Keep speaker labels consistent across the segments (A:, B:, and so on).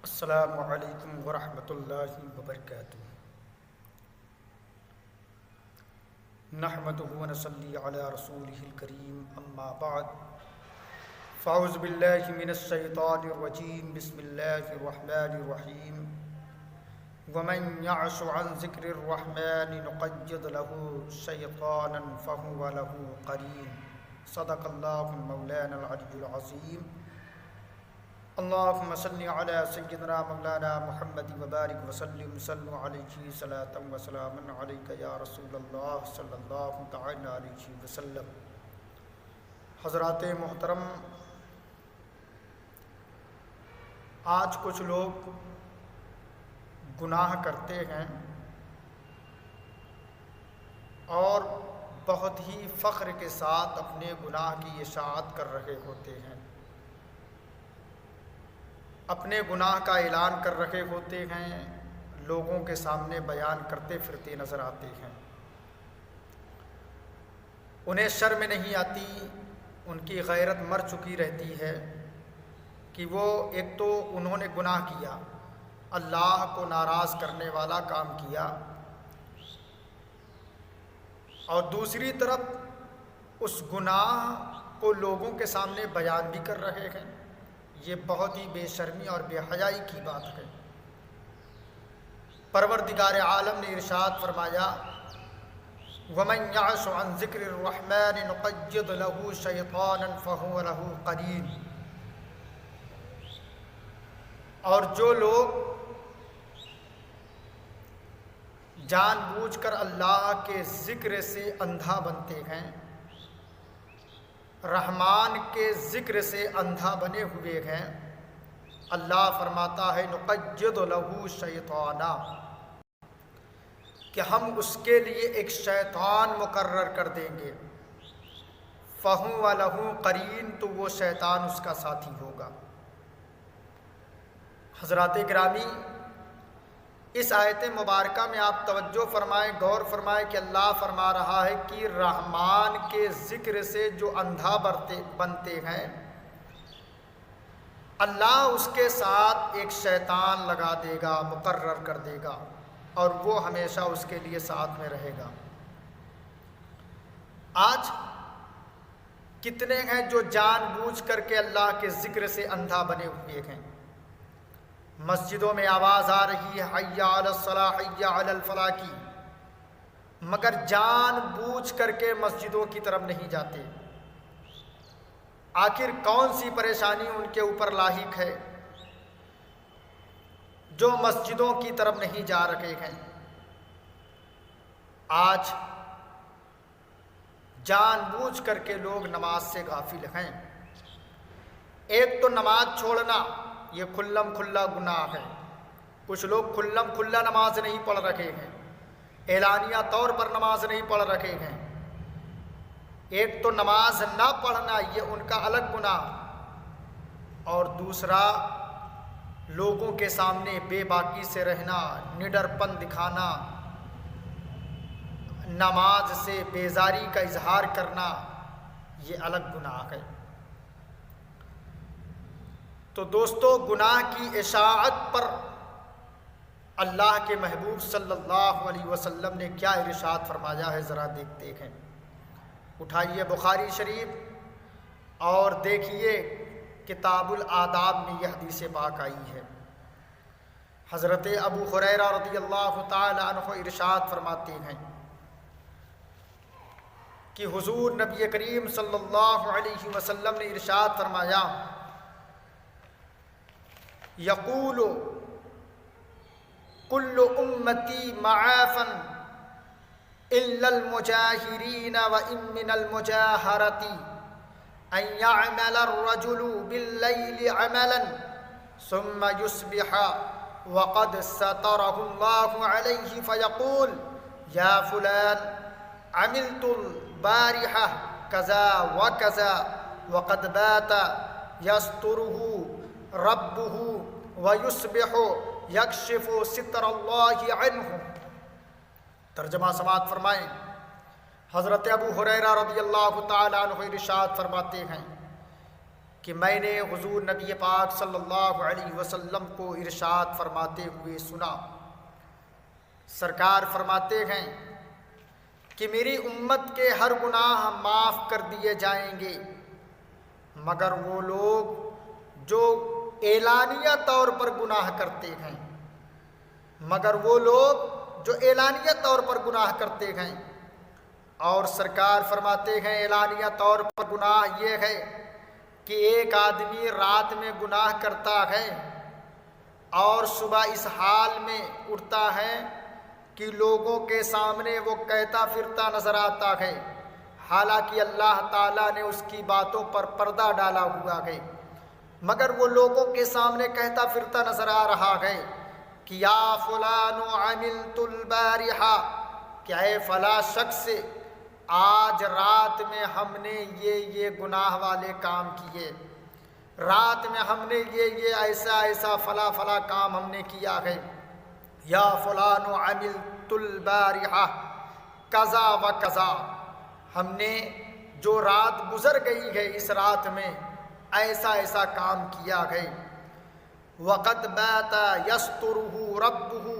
A: السلام علیکم ورحمۃ اللہ وبرکاتہ۔ نحمدہ ونصلی علی رسولہ الکریم، اما بعد فاعوذ باللہ من الشیطان الرجیم، بسم اللہ الرحمن الرحیم۔ ومن یعش عن ذکر الرحمن نقید له شیطانا فهو له قرین۔ صدق اللہ مولانا العلی العظیم۔ اللہم صلی علی سیدنا مولانا محمد وبارک وسلم، صلو علیہ صلاۃ و سلام علیک یا رسول اللہ صلی اللہ تعالی علیہ وسلم۔ حضرات محترم، آج کچھ لوگ گناہ کرتے ہیں اور بہت ہی فخر کے ساتھ اپنے گناہ کی اشاعت کر رہے ہوتے ہیں، اپنے گناہ کا اعلان کر رہے ہوتے ہیں، لوگوں کے سامنے بیان کرتے پھرتے نظر آتے ہیں۔ انہیں شرم نہیں آتی، ان کی غیرت مر چکی رہتی ہے کہ وہ ایک تو انہوں نے گناہ کیا، اللہ کو ناراض کرنے والا کام کیا، اور دوسری طرف اس گناہ کو لوگوں کے سامنے بیان بھی کر رہے ہیں۔ یہ بہت ہی بے شرمی اور بے حیائی کی بات ہے۔ پروردگار عالم نے ارشاد فرمایا، وَمَنْ يَعْشُ عَنْ ذِكْرِ الرَّحْمَنِ نُقَيِّضْ لَهُ شَيْطَانًا فَهُوَ لَهُ قَرِينٌ۔ اور جو لوگ جان بوجھ کر اللہ کے ذکر سے اندھا بنتے ہیں، رحمان کے ذکر سے اندھا بنے ہوئے ہیں، اللہ فرماتا ہے نقید لہو شیطانا، کہ ہم اس کے لیے ایک شیطان مقرر کر دیں گے، فہو لہو قرین، تو وہ شیطان اس کا ساتھی ہوگا۔ حضرات گرامی، اس آیت مبارکہ میں آپ توجہ فرمائیں، غور فرمائیں کہ اللہ فرما رہا ہے کہ رحمان کے ذکر سے جو اندھا بنتے ہیں، اللہ اس کے ساتھ ایک شیطان لگا دے گا، مقرر کر دے گا، اور وہ ہمیشہ اس کے لیے ساتھ میں رہے گا۔ آج کتنے ہیں جو جان بوجھ کر کے اللہ کے ذکر سے اندھا بنے ہوئے ہیں؟ مسجدوں میں آواز آ رہی ہے حی علی الصلاح حی علی الفلاح کی، مگر جان بوجھ کر کے مسجدوں کی طرف نہیں جاتے۔ آخر کون سی پریشانی ان کے اوپر لاحق ہے جو مسجدوں کی طرف نہیں جا رہے ہیں؟ آج جان بوجھ کر کے لوگ نماز سے غافل ہیں۔ ایک تو نماز چھوڑنا، یہ کھلم کھلا گناہ ہے۔ کچھ لوگ کھلم کھلا نماز نہیں پڑھ رہے ہیں، اعلانیہ طور پر نماز نہیں پڑھ رہے ہیں۔ ایک تو نماز نہ پڑھنا، یہ ان کا الگ گناہ، اور دوسرا لوگوں کے سامنے بے باکی سے رہنا، نڈر پن دکھانا، نماز سے بیزاری کا اظہار کرنا، یہ الگ گناہ ہے۔ تو دوستو، گناہ کی اشاعت پر اللہ کے محبوب صلی اللہ علیہ وسلم نے کیا ارشاد فرمایا ہے، ذرا دیکھتے ہیں۔ اٹھائیے بخاری شریف اور دیکھیے کتاب الآداب میں یہ حدیث پاک آئی ہے۔ حضرت ابو ہریرہ رضی اللہ تعالی عنہ ارشاد فرماتے ہیں کہ حضور نبی کریم صلی اللہ علیہ وسلم نے ارشاد فرمایا، یقول کل امتی معافا الا المجاہرین وان من المجاہرۃ ان یعمل الرجل باللیل عملا ثم یصبح وقد سترہ اللہ علیہ فیقول یا فلان عملت البارحہ کذا وکذا وقد بات یسترہ ربہ ویصبح یکشف ستر اللہ عنہ۔ ترجمہ سماعت فرمائیں۔ حضرت ابو ہریرہ رضی اللہ تعالی عنہ ارشاد فرماتے ہیں کہ میں نے حضور نبی پاک صلی اللہ علیہ وسلم کو ارشاد فرماتے ہوئے سنا۔ سرکار فرماتے ہیں کہ میری امت کے ہر گناہ معاف کر دیے جائیں گے مگر وہ لوگ جو اعلانیہ طور پر گناہ کرتے ہیں، مگر وہ لوگ جو اعلانیہ طور پر گناہ کرتے ہیں۔ اور سرکار فرماتے ہیں اعلانیہ طور پر گناہ یہ ہے کہ ایک آدمی رات میں گناہ کرتا ہے اور صبح اس حال میں اٹھتا ہے کہ لوگوں کے سامنے وہ کہتا پھرتا نظر آتا ہے، حالانکہ اللہ تعالیٰ نے اس کی باتوں پر پردہ ڈالا ہوا ہے، مگر وہ لوگوں کے سامنے کہتا پھرتا نظر آ رہا ہے کہ یا فلان عملت البارحہ، کہ اے فلاں شخص آج رات میں ہم نے یہ گناہ والے کام کیے، رات میں ہم نے یہ ایسا فلاں کام ہم نے کیا ہے۔ یا فلان عملت البارحہ کذا و کذا، ہم نے جو رات گزر گئی ہے اس رات میں ایسا کام کیا ہے۔ وقد بات یسترہ ربہ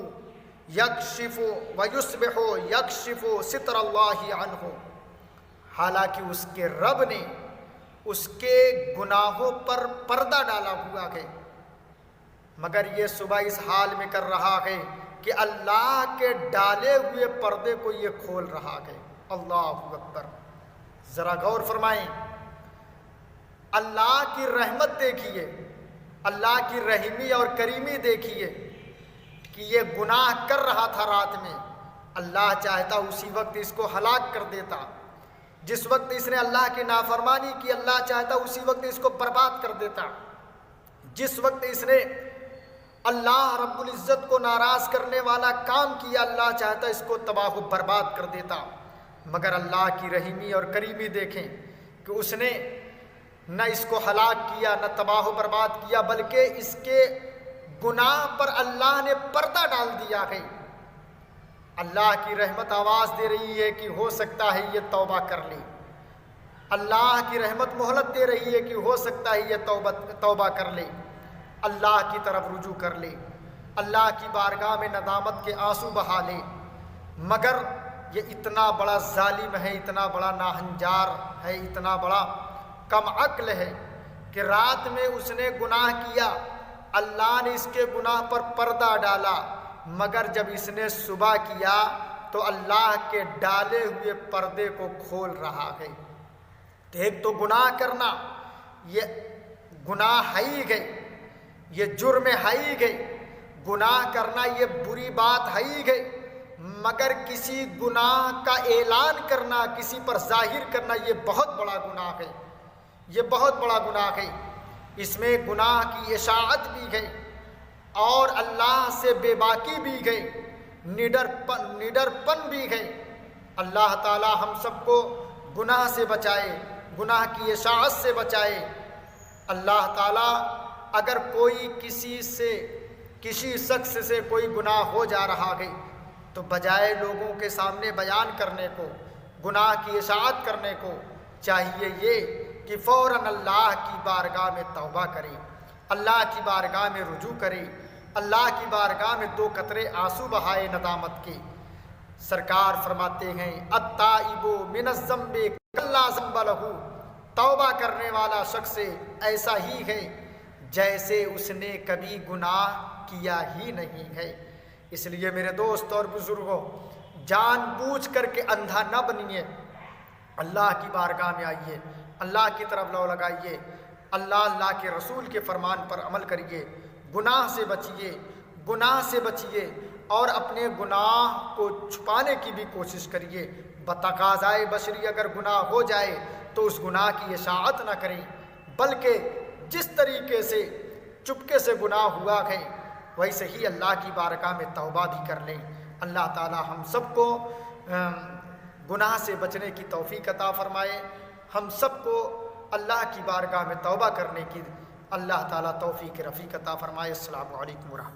A: یکشف ویصبح یکشف ستر اللہ عنہ، حالانکہ اس کے رب نے اس کے گناہوں پر پردہ ڈالا ہوا ہے، مگر یہ صبح اس حال میں کر رہا ہے کہ اللہ کے ڈالے ہوئے پردے کو یہ کھول رہا ہے۔ اللہ اکبر! ذرا غور فرمائیں، اللہ کی رحمت دیکھیے، اللہ کی رحیمی اور کریمی دیکھیے کہ یہ گناہ کر رہا تھا رات میں، اللہ چاہتا اسی وقت اس کو ہلاک کر دیتا۔ جس وقت اس نے اللہ کی نافرمانی کی اللہ چاہتا اسی وقت اس کو برباد کر دیتا۔ جس وقت اس نے اللہ رب العزت کو ناراض کرنے والا کام کیا اللہ چاہتا اس کو تباہ و برباد کر دیتا، مگر اللہ کی رحیمی اور کریمی دیکھیں کہ اس نے نہ اس کو ہلاک کیا نہ تباہ و برباد کیا، بلکہ اس کے گناہ پر اللہ نے پردہ ڈال دیا ہے۔ اللہ کی رحمت آواز دے رہی ہے کہ ہو سکتا ہے یہ توبہ کر لے، اللہ کی رحمت مہلت دے رہی ہے کہ ہو سکتا ہے یہ توبہ کر لے، اللہ کی طرف رجوع کر لے، اللہ کی بارگاہ میں ندامت کے آنسو بہا لے، مگر یہ اتنا بڑا ظالم ہے، اتنا بڑا ناہنجار ہے، اتنا بڑا کم عقل ہے کہ رات میں اس نے گناہ کیا، اللہ نے اس کے گناہ پر پردہ ڈالا، مگر جب اس نے صبح کیا تو اللہ کے ڈالے ہوئے پردے کو کھول رہا ہے۔ تو ایک تو گناہ کرنا یہ گناہ ہے ہی گئی، یہ جرم ہے ہی گئی، گناہ کرنا یہ بری بات ہے ہی گئی، مگر کسی گناہ کا اعلان کرنا، کسی پر ظاہر کرنا یہ بہت بڑا گناہ ہے، یہ بہت بڑا گناہ ہے۔ اس میں گناہ کی اشاعت بھی ہے اور اللہ سے بے باکی بھی ہے، نڈر پن بھی ہے۔ اللہ تعالی ہم سب کو گناہ سے بچائے، گناہ کی اشاعت سے بچائے۔ اللہ تعالی اگر کوئی کسی شخص سے کوئی گناہ ہو جا رہا ہے تو بجائے لوگوں کے سامنے بیان کرنے کو، گناہ کی اشاعت کرنے کو، چاہیے یہ کہ فوراً اللہ کی بارگاہ میں توبہ کرے، اللہ کی بارگاہ میں رجوع کرے، اللہ کی بارگاہ میں 2 قطرے آنسو بہائے ندامت کے۔ سرکار فرماتے ہیں التائب من الذنب کلا ذنب لہ، توبہ کرنے والا شخص ایسا ہی ہے جیسے اس نے کبھی گناہ کیا ہی نہیں ہے۔ اس لیے میرے دوست اور بزرگوں، جان بوجھ کر کے اندھا نہ بنیے، اللہ کی بارگاہ میں آئیے، اللہ کی طرف لو لگائیے، اللہ کے رسول کے فرمان پر عمل کریے، گناہ سے بچیے، گناہ سے بچیے اور اپنے گناہ کو چھپانے کی بھی کوشش کریے۔ بتقاضائے بشری اگر گناہ ہو جائے تو اس گناہ کی اشاعت نہ کریں، بلکہ جس طریقے سے چپکے سے گناہ ہوا ہے ویسے ہی اللہ کی بارگاہ میں توبہ بھی کر لیں۔ اللہ تعالی ہم سب کو گناہ سے بچنے کی توفیق عطا فرمائے، ہم سب کو اللہ کی بارگاہ میں توبہ کرنے کی اللہ تعالیٰ توفیق رفیق عطا فرمائے۔ السلام علیکم ورحمۃ اللہ۔